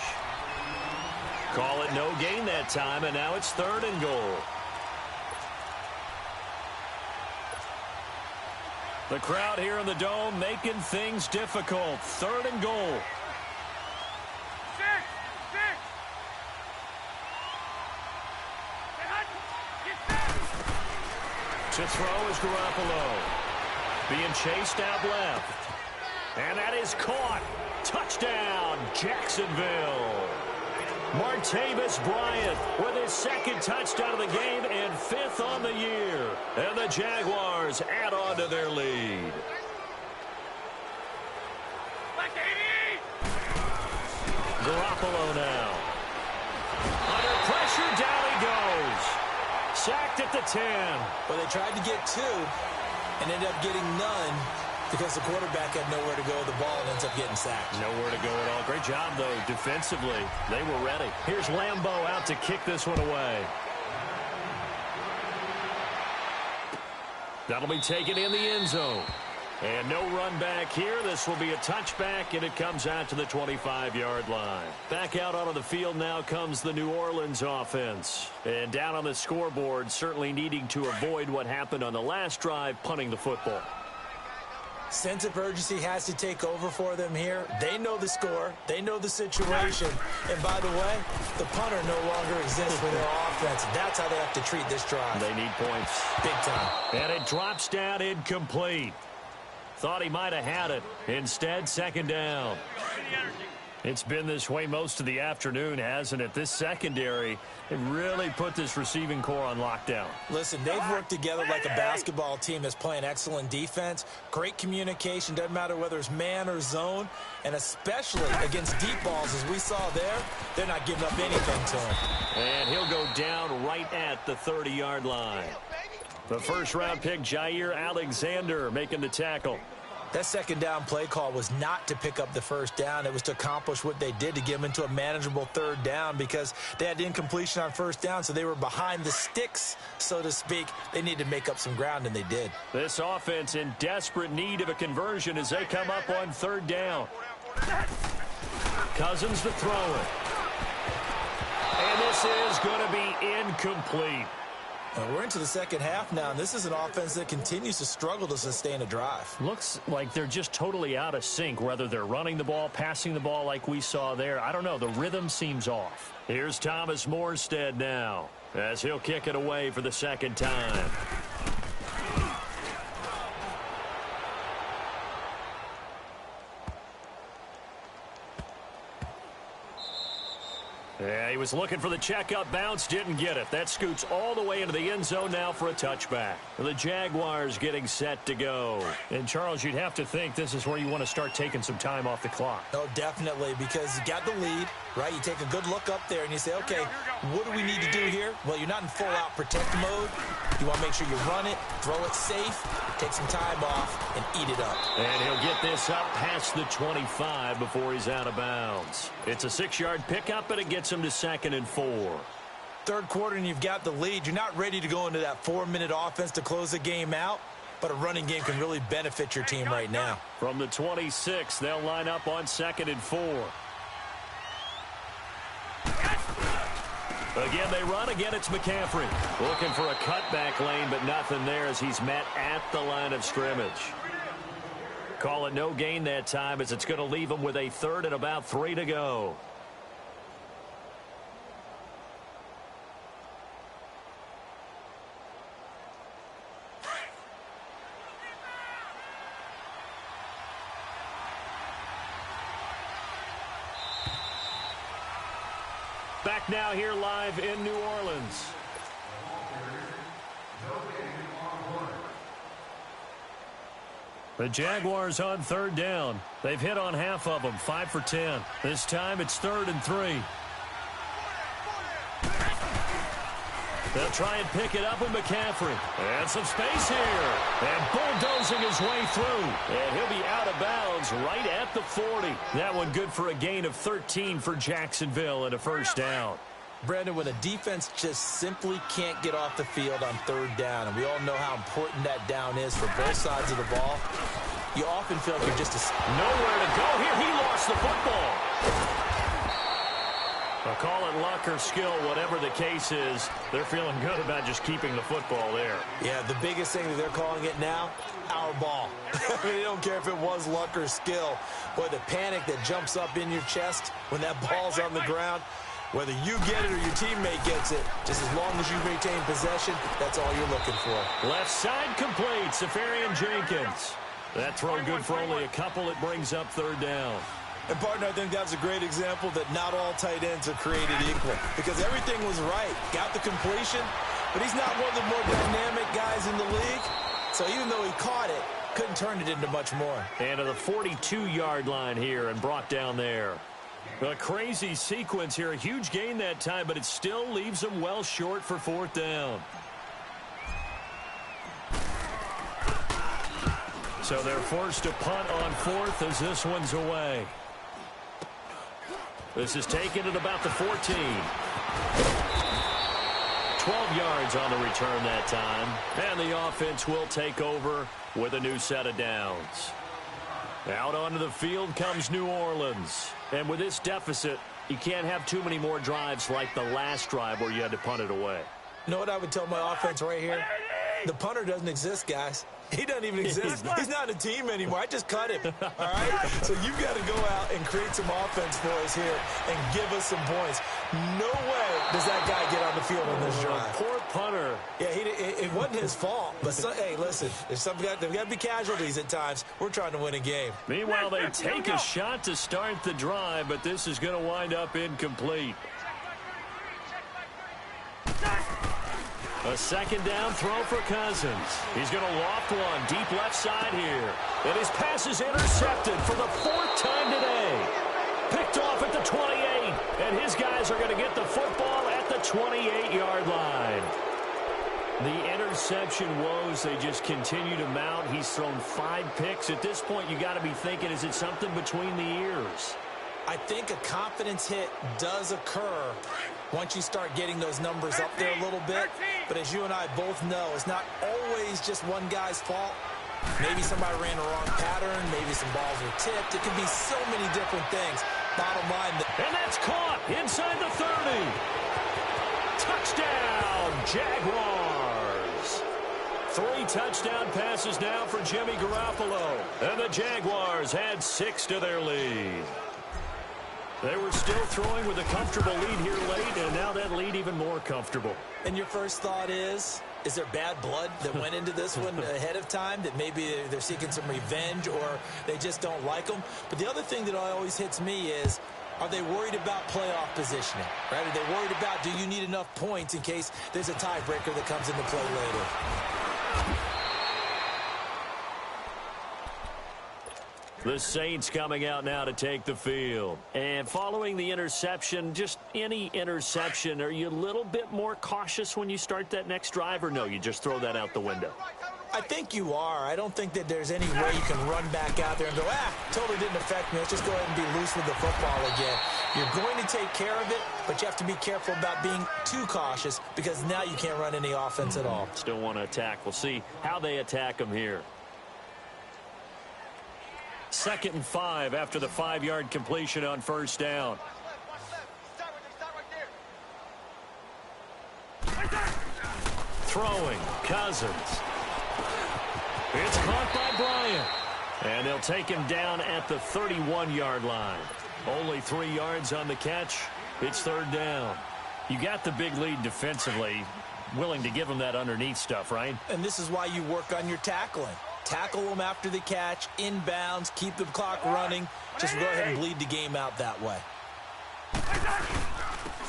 Call it no gain that time, and now it's 3rd and goal. The crowd here in the Dome making things difficult. 3rd and goal. To throw is Garoppolo. Being chased out left. And that is caught. Touchdown, Jacksonville. Martavis Bryant with his 2nd touchdown of the game and 5th on the year. And the Jaguars add on to their lead. Garoppolo now. Under pressure, down he goes. Sacked at the 10. Well, they tried to get 2 and ended up getting none because the quarterback had nowhere to go with the ball and ends up getting sacked. Nowhere to go at all. Great job, though, defensively. They were ready. Here's Lambeau out to kick this one away. That'll be taken in the end zone. And no run back here. This will be a touchback, and it comes out to the 25-yard line. Back out onto the field now comes the New Orleans offense. And down on the scoreboard, certainly needing to avoid what happened on the last drive, punting the football. Sense of urgency has to take over for them here. They know the score. They know the situation. And by the way, the punter no longer exists for their offense. That's how they have to treat this drive. They need points. Big time. And it drops down incomplete. Thought he might have had it. Instead, second down. It's been this way most of the afternoon, hasn't it? This secondary, it really put this receiving core on lockdown. Listen, they've worked together like a basketball team that's playing excellent defense. Great communication, doesn't matter whether it's man or zone. And especially against deep balls, as we saw there, they're not giving up anything to him. And he'll go down right at the 30-yard line. The first-round pick, Jair Alexander, making the tackle. That second down play call was not to pick up the first down. It was to accomplish what they did, to get them into a manageable third down, because they had incompletion on first down, so they were behind the sticks, so to speak. They needed to make up some ground, and they did. This offense in desperate need of a conversion as they come up on third down. Cousins to throw it. And this is going to be incomplete. We're into the second half now, and this is an offense that continues to struggle to sustain a drive. Looks like they're just totally out of sync, whether they're running the ball, passing the ball like we saw there. I don't know. The rhythm seems off. Here's Thomas Morstead now as he'll kick it away for the second time. Yeah, he was looking for the checkup bounce, didn't get it. That scoots all the way into the end zone now for a touchback. The Jaguars getting set to go. And, Charles, you'd have to think this is where you want to start taking some time off the clock. Oh, definitely, because you got the lead, right? You take a good look up there and you say, okay, what do we need to do here? Well, you're not in full-out protect mode. You want to make sure you run it, throw it safe, take some time off, and eat it up. And he'll get this up past the 25 before he's out of bounds. It's a 6-yard pickup, but it gets him to 2nd and 4. Third quarter and you've got the lead. You're not ready to go into that 4-minute offense to close the game out, but a running game can really benefit your team right now. From the 26, they'll line up on 2nd and 4. Again, they run. Again, it's McCaffrey. Looking for a cutback lane, but nothing there as he's met at the line of scrimmage. Call it no gain that time as it's going to leave him with a 3rd and about 3 to go. Back now here live in New Orleans. The Jaguars on 3rd down. They've hit on half of them, 5 for 10. This time it's 3rd and 3. They'll try and pick it up with McCaffrey. And some space here. And bulldozing his way through. And he'll be out of bounds right at the 40. That one good for a gain of 13 for Jacksonville and a first down. Brandon, when a defense just simply can't get off the field on 3rd down, and we all know how important that down is for both sides of the ball, you often feel like you're just nowhere to go here. He lost the football. I'll call it luck or skill, whatever the case is. They're feeling good about just keeping the football there. Yeah, the biggest thing that they're calling it now, our ball. They don't care if it was luck or skill. Boy, the panic that jumps up in your chest when that ball's on the ground, whether you get it or your teammate gets it, just as long as you retain possession, that's all you're looking for. Left side complete, Safarian Jenkins. That throw good for only a couple. It brings up 3rd down. And, partner, I think that's a great example that not all tight ends are created equal, because everything was right. Got the completion, but he's not one of the more dynamic guys in the league. So even though he caught it, couldn't turn it into much more. And to the 42-yard line here and brought down there. A crazy sequence here. A huge gain that time, but it still leaves them well short for 4th down. So they're forced to punt on 4th as this one's away. This is taken at about the 14. 12 yards on the return that time. And the offense will take over with a new set of downs. Out onto the field comes New Orleans. And with this deficit, you can't have too many more drives like the last drive where you had to punt it away. You know what I would tell my offense right here? The punter doesn't exist, guys. He doesn't even exist. He's not a team anymore. I just cut him, all right? So you've got to go out and create some offense for us here and give us some points. No way does that guy get on the field on this drive. Poor punter. Yeah, it wasn't his fault. But, hey, listen, there's got to be casualties at times. We're trying to win a game. Meanwhile, they take a shot to start the drive, but this is going to wind up incomplete. A second down throw for Cousins. He's going to loft one deep left side here. And his pass is intercepted for the 4th time today. Picked off at the 28. And his guys are going to get the football at the 28-yard line. The interception woes, they just continue to mount. He's thrown 5 picks. At this point, you got to be thinking, is it something between the ears? I think a confidence hit does occur once you start getting those numbers up there a little bit. But as you and I both know, it's not always just one guy's fault. Maybe somebody ran the wrong pattern. Maybe some balls were tipped. It can be so many different things. Bottom line. And that's caught inside the 30. Touchdown, Jaguars. 3 touchdown passes now for Jimmy Garoppolo. And the Jaguars had 6 to their lead. They were still throwing with a comfortable lead here late, and now that lead even more comfortable. And your first thought is there bad blood that went into this one ahead of time, that maybe they're seeking some revenge or they just don't like them? But the other thing that always hits me is, are they worried about playoff positioning? Right? Are they worried about, do you need enough points in case there's a tiebreaker that comes into play later? The Saints coming out now to take the field. And following the interception, just any interception, are you a little bit more cautious when you start that next drive, or no, you just throw that out the window? I think you are. I don't think that there's any way you can run back out there and go, totally didn't affect me. Let's just go ahead and be loose with the football again. You're going to take care of it, but you have to be careful about being too cautious because now you can't run any offense at all. Still want to attack. We'll see how they attack them here. 2nd and 5 after the 5-yard completion on first down. Throwing, Cousins. It's caught by Bryant. And they'll take him down at the 31-yard line. Only 3 yards on the catch. It's 3rd down. You got the big lead defensively. Willing to give him that underneath stuff, right? And this is why you work on your tackling. Tackle them after the catch, inbounds, keep the clock running. Just go ahead and bleed the game out that way.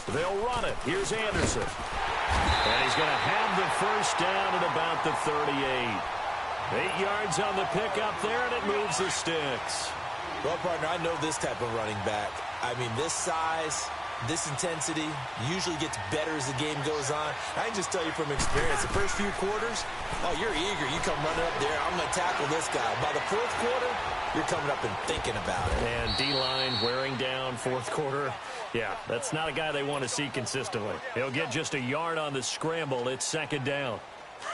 They'll run it. Here's Anderson. And he's going to have the first down at about the 38. 8 yards on the pickup there, and it moves the sticks. Well, partner, I know this type of running back. I mean, this size, this intensity usually gets better as the game goes on. I can just tell you from experience, the first few quarters, you're eager. You come running up there, I'm going to tackle this guy. By the 4th quarter, you're coming up and thinking about it. And D-line wearing down 4th quarter. Yeah, that's not a guy they want to see consistently. He'll get just a yard on the scramble. It's 2nd down.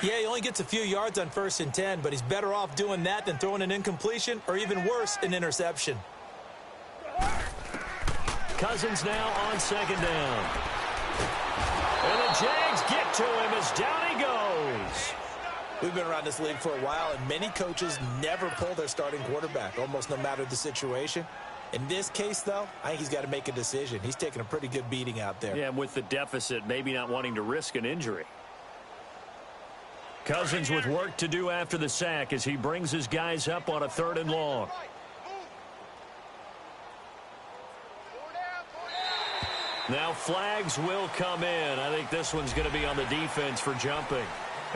Yeah, he only gets a few yards on 1st and 10, but he's better off doing that than throwing an incompletion or even worse, an interception. Cousins now on 2nd down. And the Jags get to him as down he goes. We've been around this league for a while, and many coaches never pull their starting quarterback, almost no matter the situation. In this case, though, I think he's got to make a decision. He's taking a pretty good beating out there. Yeah, and with the deficit, maybe not wanting to risk an injury. Cousins with work to do after the sack as he brings his guys up on a 3rd and long. Now flags will come in. I think this one's going to be on the defense for jumping.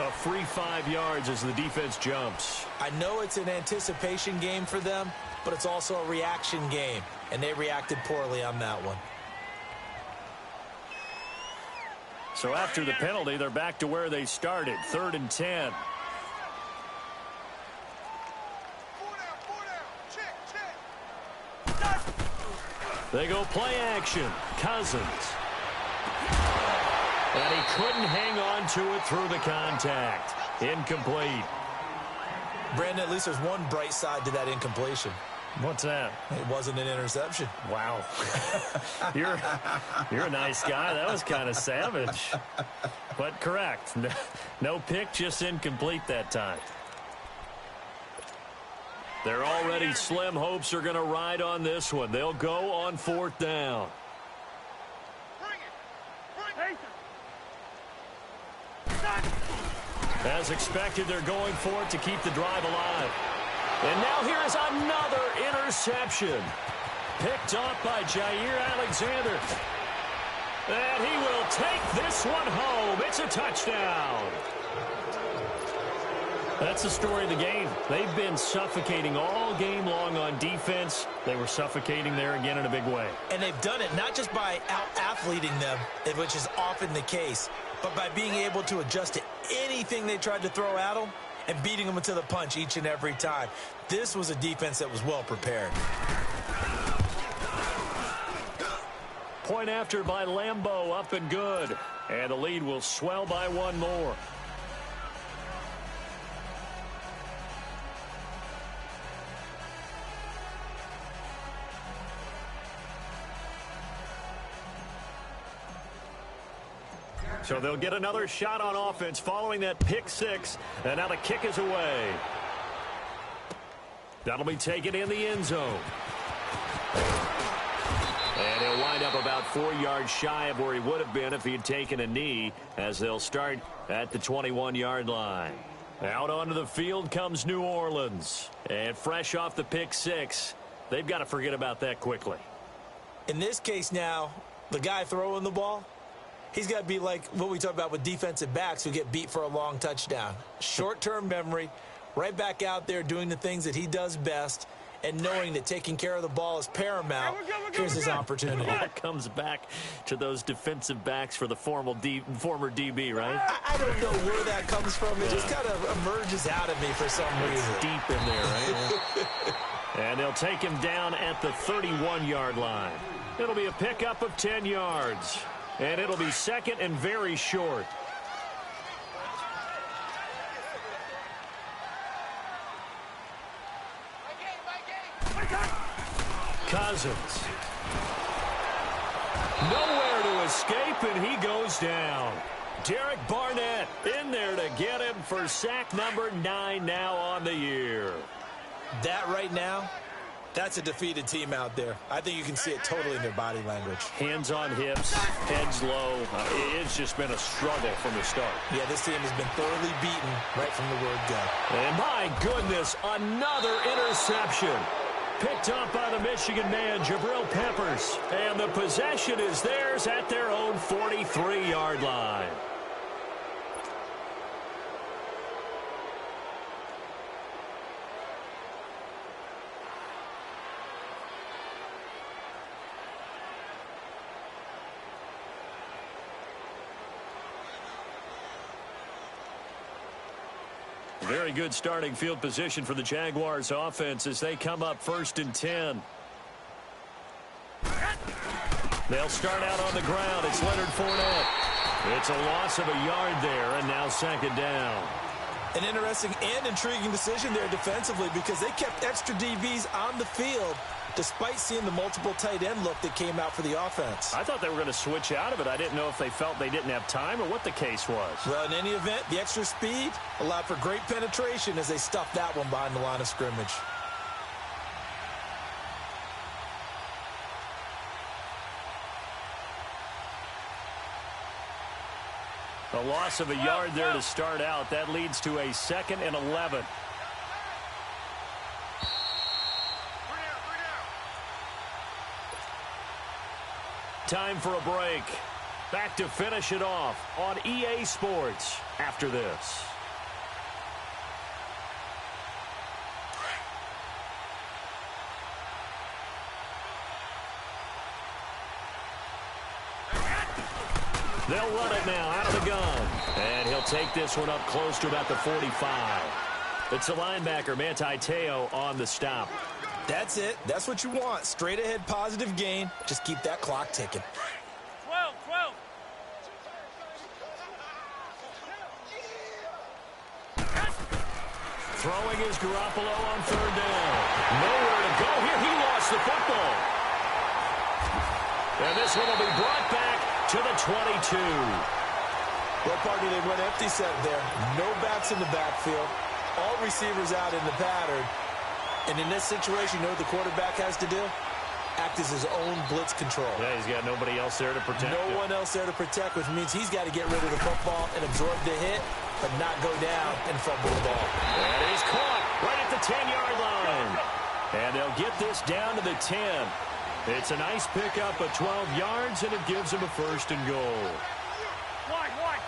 A free 5 yards as the defense jumps. I know it's an anticipation game for them, but it's also a reaction game, and they reacted poorly on that one. So after the penalty, they're back to where they started, 3rd and 10. They go play action. Cousins. And he couldn't hang on to it through the contact. Incomplete. Brandon, at least there's one bright side to that incompletion. What's that? It wasn't an interception. Wow. You're a nice guy. That was kind of savage. But correct. No pick, just incomplete that time. Their already slim hopes are going to ride on this one. They'll go on 4th down. As expected, they're going for it to keep the drive alive. And now here is another interception. Picked off by Jair Alexander. And he will take this one home. It's a touchdown. That's the story of the game. They've been suffocating all game long on defense. They were suffocating there again in a big way. And they've done it not just by out-athleting them, which is often the case, but by being able to adjust to anything they tried to throw at them and beating them to the punch each and every time. This was a defense that was well prepared. Point after by Lambeau, up and good. And the lead will swell by one more. So they'll get another shot on offense following that pick six. And now the kick is away. That'll be taken in the end zone. And he'll wind up about 4 yards shy of where he would have been if he had taken a knee, as they'll start at the 21-yard line. Out onto the field comes New Orleans. And fresh off the pick six, they've got to forget about that quickly. In this case now, the guy throwing the ball, he's got to be like what we talk about with defensive backs who get beat for a long touchdown. Short-term memory, right back out there doing the things that he does best, and knowing that taking care of the ball is paramount. Here's his opportunity. That comes back to those defensive backs for the former DB, right? I don't know where that comes from. It just kind of emerges out of me for some reason. It's deep in there, right? And they'll take him down at the 31-yard line. It'll be a pickup of 10 yards. And it'll be second and very short. Cousins. Nowhere to escape, and he goes down. Derek Barnett in there to get him for sack number 9 now on the year. That right now, that's a defeated team out there. I think you can see it totally in their body language. Hands on hips, heads low. It's just been a struggle from the start. Yeah, this team has been thoroughly beaten right from the word go. And my goodness, another interception. Picked up by the Michigan man, Jabril Peppers. And the possession is theirs at their own 43-yard line. Very good starting field position for the Jaguars offense as they come up 1st and 10. They'll start out on the ground. It's Leonard Fournette. It's a loss of a yard there, and now 2nd down. An interesting and intriguing decision there defensively because they kept extra DBs on the field despite seeing the multiple tight end look that came out for the offense. I thought they were going to switch out of it. I didn't know if they felt they didn't have time or what the case was. Well, in any event, the extra speed allowed for great penetration as they stuffed that one behind the line of scrimmage. A loss of a yard there to start out. That leads to a 2nd and 11. Time for a break. Back to finish it off on EA Sports after this. They'll run it now out of the gun. And he'll take this one up close to about the 45. It's a linebacker, Manti Te'o, on the stop. That's it. That's what you want. Straight ahead positive gain. Just keep that clock ticking. 12, 12. Throwing is Garoppolo on third down. Nowhere to go here. He lost the football. And this one will be brought back to the 22. Well, partner, they went empty set there. No backs in the backfield. All receivers out in the pattern. And in this situation, you know what the quarterback has to do? Act as his own blitz control. Yeah, he's got nobody else there to protect him. No one else there to protect, which means he's got to get rid of the football and absorb the hit, but not go down and fumble the ball. And he's caught right at the 10-yard line. And they'll get this down to the 10. It's a nice pickup of 12 yards, and it gives him a first and goal. Wide. One.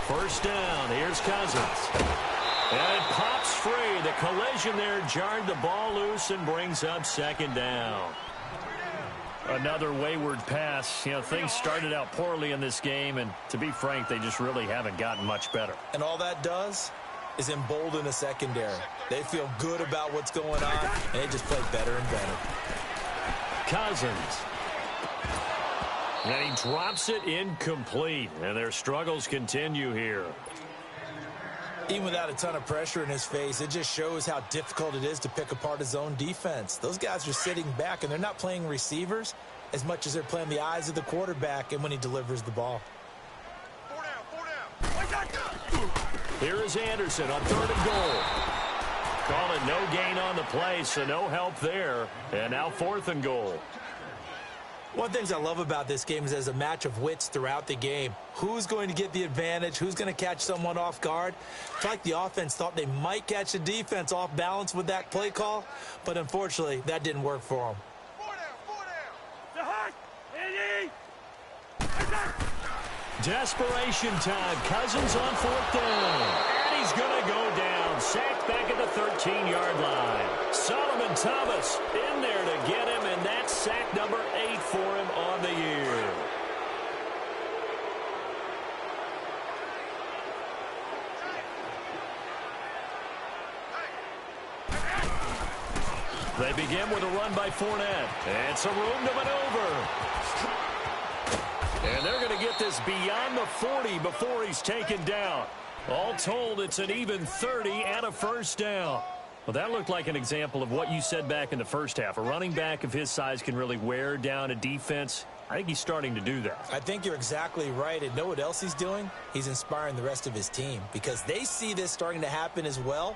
First down. Here's Cousins. And it pops free. The collision there jarred the ball loose and brings up second down. Another wayward pass. You know, things started out poorly in this game, and to be frank, they just really haven't gotten much better. And all that does is embolden the secondary. They feel good about what's going on, and they just play better and better. Cousins. And he drops it incomplete, and their struggles continue here. Even without a ton of pressure in his face, it just shows how difficult it is to pick apart his own defense. Those guys are sitting back, and they're not playing receivers as much as they're playing the eyes of the quarterback and when he delivers the ball. 4 down. Here is Anderson on third and goal. Call it no gain on the play, so no help there. And now fourth and goal. One of the things I love about this game is there's a match of wits throughout the game. Who's going to get the advantage? Who's going to catch someone off guard? It's like the offense thought they might catch the defense off balance with that play call, but unfortunately, that didn't work for them. 4 down. Desperation time. Cousins on fourth down. And he's going to go down. Sacked back at the 13-yard line. Solomon Thomas in there to get him, and that's sack number 8 for him on the year. They begin with a run by Fournette. And some room to maneuver. And they're going to get this beyond the 40 before he's taken down. All told, it's an even 30 and a first down. Well, that looked like an example of what you said back in the first half. A running back of his size can really wear down a defense. I think he's starting to do that. I think you're exactly right. And know what else he's doing? He's inspiring the rest of his team because they see this starting to happen as well.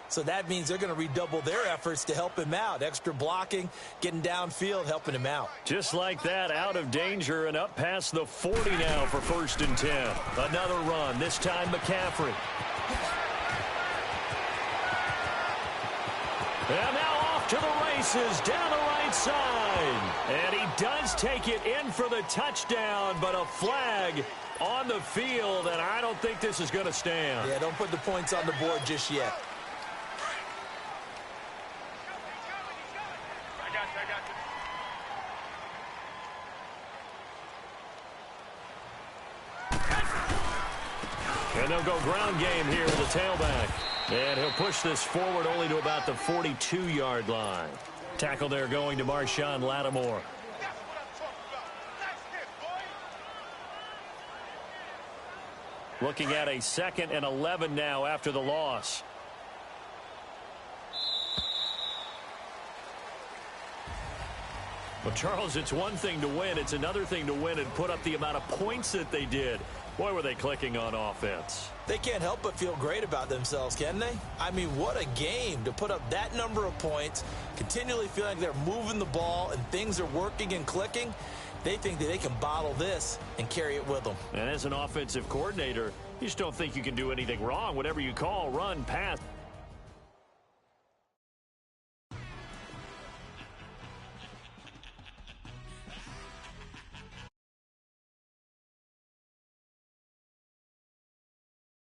So that means they're going to redouble their efforts to help him out. Extra blocking, getting downfield, helping him out. Just like that, out of danger and up past the 40 now for first and 10. Another run, this time McCaffrey. And now off to the races, down the right side. And he does take it in for the touchdown, but a flag on the field, and I don't think this is going to stand. Yeah, don't put the points on the board just yet. And they'll go ground game here with the tailback. And he'll push this forward only to about the 42-yard line. Tackle there going to Marshawn Lattimore. Looking at a 2nd and 11 now after the loss. Well, Charles, it's one thing to win. It's another thing to win and put up the amount of points that they did. Boy, were they clicking on offense. They can't help but feel great about themselves, can they? I mean, what a game to put up that number of points, continually feeling like they're moving the ball and things are working and clicking. They think that they can bottle this and carry it with them. And as an offensive coordinator, you just don't think you can do anything wrong. Whatever you call, run, pass.